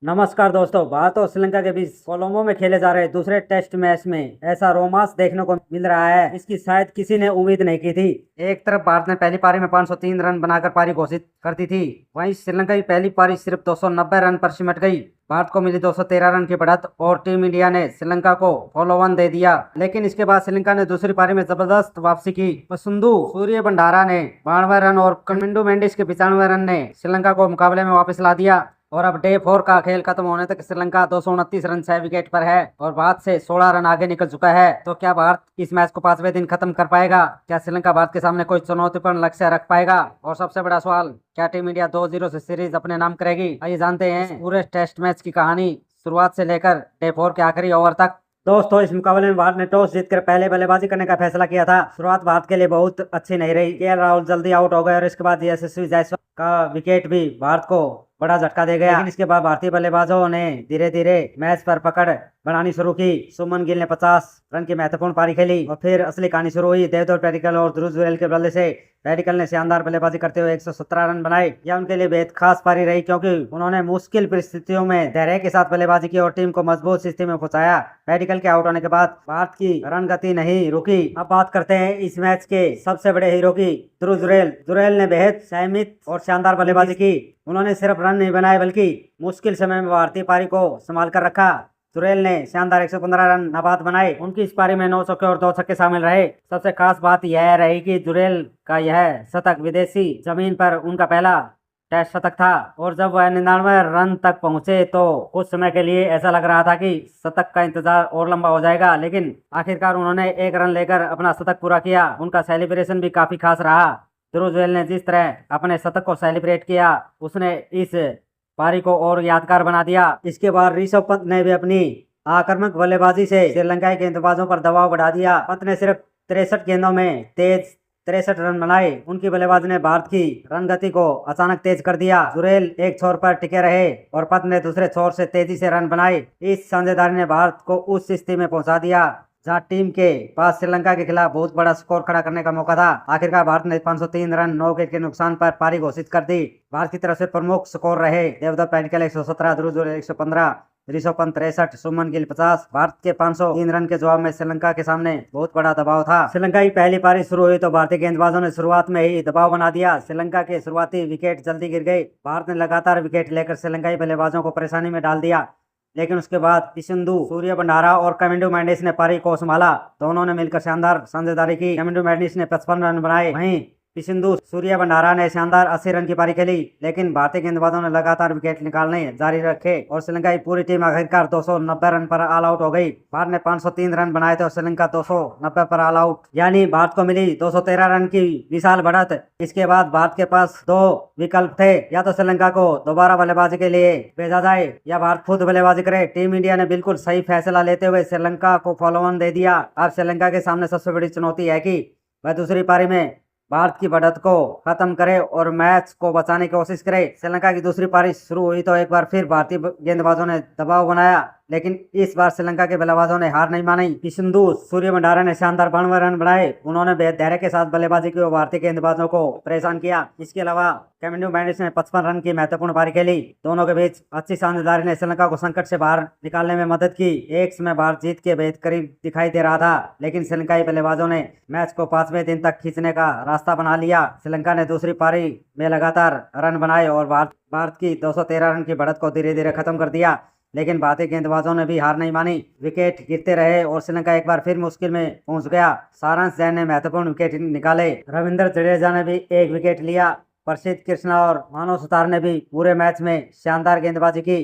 नमस्कार दोस्तों। भारत और श्रीलंका के बीच कोलंबो में खेले जा रहे दूसरे टेस्ट मैच में ऐसा रोमांस देखने को मिल रहा है, इसकी शायद किसी ने उम्मीद नहीं की थी। एक तरफ भारत ने पहली पारी में 503 रन बनाकर पारी घोषित कर दी थी, वहीं श्रीलंका की पहली पारी सिर्फ 290 रन पर सिमट गई। भारत को मिली 213 रन की बढ़त और टीम इंडिया ने श्रीलंका को फॉलो वन दे दिया। लेकिन इसके बाद श्रीलंका ने दूसरी पारी में जबरदस्त वापसी की। सिंधु सूर्य भंडारा ने 92 रन और कमिंडू मेंडिस के 95 रन ने श्रीलंका को मुकाबले में वापस ला दिया। और अब डे 4 का खेल खत्म होने तक श्रीलंका 229 रन 6 विकेट पर है और भारत से 16 रन आगे निकल चुका है। तो क्या भारत इस मैच को 5वें दिन खत्म कर पाएगा? क्या श्रीलंका भारत के सामने कोई चुनौतीपूर्ण लक्ष्य रख पाएगा? और सबसे बड़ा सवाल, क्या टीम इंडिया 2-0 से सीरीज अपने नाम करेगी? आइए जानते हैं पूरे टेस्ट मैच की कहानी, शुरुआत से लेकर डे 4 के आखिरी ओवर तक। दोस्तों, इस मुकाबले में भारत ने टॉस जीतकर पहले बल्लेबाजी करने का फैसला किया था। शुरुआत भारत के लिए बहुत अच्छी नहीं रही। केएल राहुल जल्दी आउट हो गए और इसके बाद यशस्वी जायसवाल का विकेट भी भारत को बड़ा झटका दे गया। लेकिन इसके बाद भारतीय बल्लेबाजों ने धीरे धीरे मैच पर पकड़ बनानी शुरू की। शुभमन गिल ने 50 रन की महत्वपूर्ण पारी खेली और फिर असली कहानी शुरू हुई। देवदत्त पैडिकल और ध्रुव जुरैल के बल्ले से पैडिकल ने शानदार बल्लेबाजी करते हुए 117 रन बनाए। यह उनके लिए बेहद खास पारी रही, क्योंकि उन्होंने मुश्किल परिस्थितियों में धैर्य के साथ बल्लेबाजी की और टीम को मजबूत स्थिति में पहुंचाया। पैडिकल के आउट होने के बाद भारत की रन गति नहीं रुकी। अब बात करते हैं इस मैच के सबसे बड़े हीरो की, ध्रुव जुरैल। जुरैल ने बेहद संयमित और शानदार बल्लेबाजी की। उन्होंने सिर्फ रन नहीं बनाए बल्कि मुश्किल समय में भारतीय पारी को संभाल कर रखा। जुरैल ने शानदार 115 रन नाबाद बनाए। उनकी इस पारी में 9 चौके और 2 छक्के शामिल रहे। सबसे खास बात यह रही कि जुरैल का यह शतक विदेशी जमीन पर उनका पहला टेस्ट शतक था और जब वह 99 रन तक पहुंचे तो कुछ समय के लिए ऐसा लग रहा था कि शतक का इंतजार और लंबा हो जाएगा, लेकिन आखिरकार उन्होंने 1 रन लेकर अपना शतक पूरा किया। उनका सेलिब्रेशन भी काफी खास रहा। ध्रुव जुरैल ने जिस तरह अपने शतक को सेलिब्रेट किया, उसने इस पारी को और यादगार बना दिया। इसके बाद ऋषभ पंत ने भी अपनी आक्रामक बल्लेबाजी से श्रीलंकाई गेंदबाजों पर दबाव बढ़ा दिया। पंत ने सिर्फ 63 गेंदों में तेज 63 रन बनाए। उनकी बल्लेबाजी ने भारत की रन गति को अचानक तेज कर दिया। जुरैल एक छोर पर टिके रहे और पंत ने दूसरे छोर से तेजी से रन बनाए। इस साझेदारी ने भारत को उस स्थिति में पहुंचा दिया जहां टीम के पास श्रीलंका के खिलाफ बहुत बड़ा स्कोर खड़ा करने का मौका था। आखिरकार भारत ने 503 रन 9 विकेट के नुकसान पर पारी घोषित कर दी। भारत की तरफ से प्रमुख स्कोर रहे देवदत्त पैडिकल 117, ध्रुव जुरैल 115, ऋषभ पंत 63, शुभमन गिल 50। भारत के 503 रन के जवाब में श्रीलंका के सामने बहुत बड़ा दबाव था। श्रीलंका की पहली पारी शुरू हुई तो भारतीय गेंदबाजों ने शुरुआत में ही दबाव बना दिया। श्रीलंका के शुरुआती विकेट जल्दी गिर गए। भारत ने लगातार विकेट लेकर श्रीलंकाई बल्लेबाजों को परेशानी में डाल दिया, लेकिन उसके बाद सिंधु, सूर्य भंडारा और कमिंडू मेंडिस ने पारी को संभाला। दोनों ने मिलकर शानदार साझेदारी की। कमिंडू मेंडिस ने 55 रन बनाए, वहीं सिंधु, सूर्य भंडारा ने शानदार 80 रन की पारी खेली। लेकिन भारतीय गेंदबाजों ने लगातार विकेट निकालने जारी रखे और श्रीलंका की पूरी टीम आखिरकार 290 रन पर ऑल आउट हो गई। भारत ने 503 रन बनाए थे और श्रीलंका 290 पर ऑल आउट, यानी भारत को मिली 213 रन की विशाल बढ़त। इसके बाद भारत के पास 2 विकल्प थे, या तो श्रीलंका को दोबारा बल्लेबाजी के लिए भेजा जाए या भारत खुद बल्लेबाजी करे। टीम इंडिया ने बिल्कुल सही फैसला लेते हुए श्रीलंका को फॉलो ऑन दे दिया। अब श्रीलंका के सामने सबसे बड़ी चुनौती है कि वह दूसरी पारी में भारत की बढ़त को खत्म करे और मैच को बचाने की कोशिश करे। श्रीलंका की दूसरी पारी शुरू हुई तो एक बार फिर भारतीय गेंदबाजों ने दबाव बनाया, लेकिन इस बार श्रीलंका के बल्लेबाजों ने हार नहीं मानी। सिंधु, सूर्य भंडारा ने शानदार 92 रन बनाए। उन्होंने बेहद धैर्य के साथ बल्लेबाजी की और भारतीय गेंदबाजों को परेशान किया। इसके अलावा कमिंडू मेंडिस ने 55 रन की महत्वपूर्ण पारी खेली। दोनों के बीच अच्छी साझेदारी ने श्रीलंका को संकट से बाहर निकालने में मदद की। एक समय भारत जीत के बेहद करीब दिखाई दे रहा था, लेकिन श्रीलंकाई बल्लेबाजों ने मैच को 5वें दिन तक खींचने का रास्ता बना लिया। श्रीलंका ने दूसरी पारी में लगातार रन बनाए और भारत की 213 रन की बढ़त को धीरे धीरे खत्म कर दिया। लेकिन भारतीय गेंदबाजों ने भी हार नहीं मानी। विकेट गिरते रहे और श्रीलंका एक बार फिर मुश्किल में पहुंच गया। सारांश जैन ने महत्वपूर्ण विकेट निकाले। रविंद्र जडेजा ने भी 1 विकेट लिया। प्रसिद्ध कृष्णा और मानव सुतार ने भी पूरे मैच में शानदार गेंदबाजी की।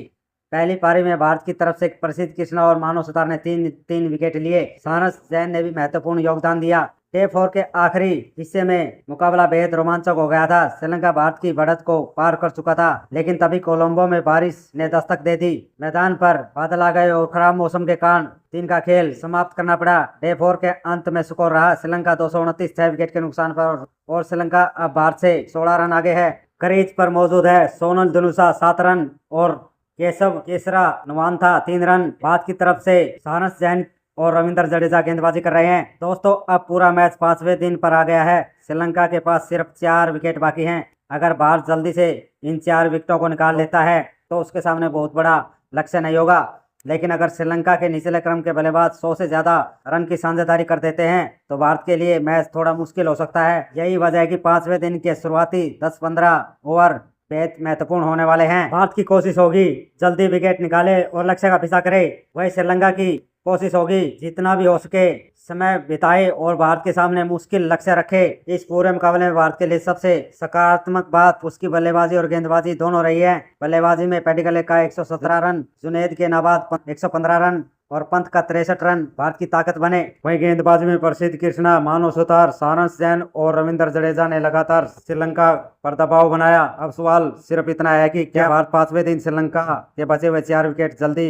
पहली पारी में भारत की तरफ से प्रसिद्ध कृष्णा और मानव सुतार ने 3 विकेट लिए। सारांश जैन ने भी महत्वपूर्ण योगदान दिया। डे 4 के आखिरी हिस्से में मुकाबला बेहद रोमांचक हो गया था। श्रीलंका भारत की बढ़त को पार कर चुका था, लेकिन तभी कोलंबो में बारिश ने दस्तक दे दी। मैदान पर बादल आ गए और खराब मौसम के कारण दिन का खेल समाप्त करना पड़ा। डे 4 के अंत में स्कोर रहा श्रीलंका 229 6 विकेट के नुकसान पर और श्रीलंका अब भारत से 16 रन आगे है। क्रीज पर मौजूद है सोनल धनुषा 7 रन और केशव केसरा नवानथा 3 रन। भारत की तरफ से सारस जैन और रविंद्र जडेजा गेंदबाजी कर रहे हैं। दोस्तों, अब पूरा मैच 5वें दिन पर आ गया है। श्रीलंका के पास सिर्फ 4 विकेट बाकी हैं। अगर भारत जल्दी से इन 4 विकेटों को निकाल लेता है तो उसके सामने बहुत बड़ा लक्ष्य नहीं होगा। लेकिन अगर श्रीलंका के निचले क्रम के बल्लेबाज 100 से ज्यादा रन की साझेदारी कर देते हैं तो भारत के लिए मैच थोड़ा मुश्किल हो सकता है। यही वजह है कि 5वें दिन के शुरुआती 10-15 ओवर बेहद महत्वपूर्ण होने वाले हैं। भारत की कोशिश होगी जल्दी विकेट निकाले और लक्ष्य का पीछा करे। वही श्रीलंका की कोशिश होगी जितना भी हो सके समय बिताए और भारत के सामने मुश्किल लक्ष्य रखे। इस पूरे मुकाबले में भारत के लिए सबसे सकारात्मक बात उसकी बल्लेबाजी और गेंदबाजी दोनों रही है। बल्लेबाजी में पैडिकले का 117 रन, जुनैद के नाबाद 115 रन और पंत का 63 रन भारत की ताकत बने। वहीं गेंदबाजी में प्रसिद्ध कृष्णा, मानव सुतार, सारंश जैन और रविंद्र जडेजा ने लगातार श्रीलंका पर दबाव बनाया। अब सवाल सिर्फ इतना है कि क्या भारत 5वें दिन श्रीलंका के बचे हुए 4 विकेट जल्दी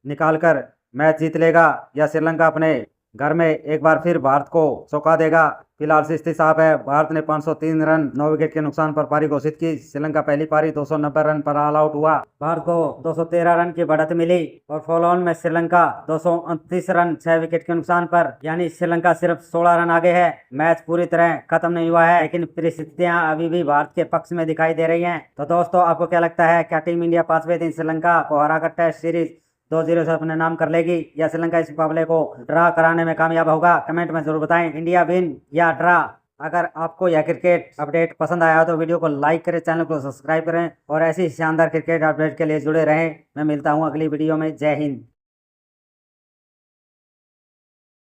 निकालकर मैच जीत लेगा या श्रीलंका अपने घर में एक बार फिर भारत को चौंका देगा। फिलहाल स्थिति साफ है। भारत ने 503 रन 9 विकेट के नुकसान पर पारी घोषित की। श्रीलंका पहली पारी 290 रन पर ऑल आउट हुआ। भारत को 213 रन की बढ़त मिली और फॉलो ऑन में श्रीलंका 229 रन 6 विकेट के नुकसान पर, यानी श्रीलंका सिर्फ 16 रन आगे है। मैच पूरी तरह खत्म नहीं हुआ है लेकिन परिस्थितियां अभी भी भारत के पक्ष में दिखाई दे रही हैं। तो दोस्तों, आपको क्या लगता है, क्या टीम इंडिया 5वें दिन श्रीलंका को हराकर टेस्ट सीरीज 2-0 से अपने नाम कर लेगी या श्रीलंका इस मुकाबले को ड्रा कराने में कामयाब होगा? कमेंट में जरूर बताएं, इंडिया विन या ड्रा। अगर आपको यह क्रिकेट अपडेट पसंद आया हो तो वीडियो को लाइक करें, चैनल को सब्सक्राइब करें और ऐसी शानदार क्रिकेट अपडेट के लिए जुड़े रहें। मैं मिलता हूं अगली वीडियो में। जय हिंद।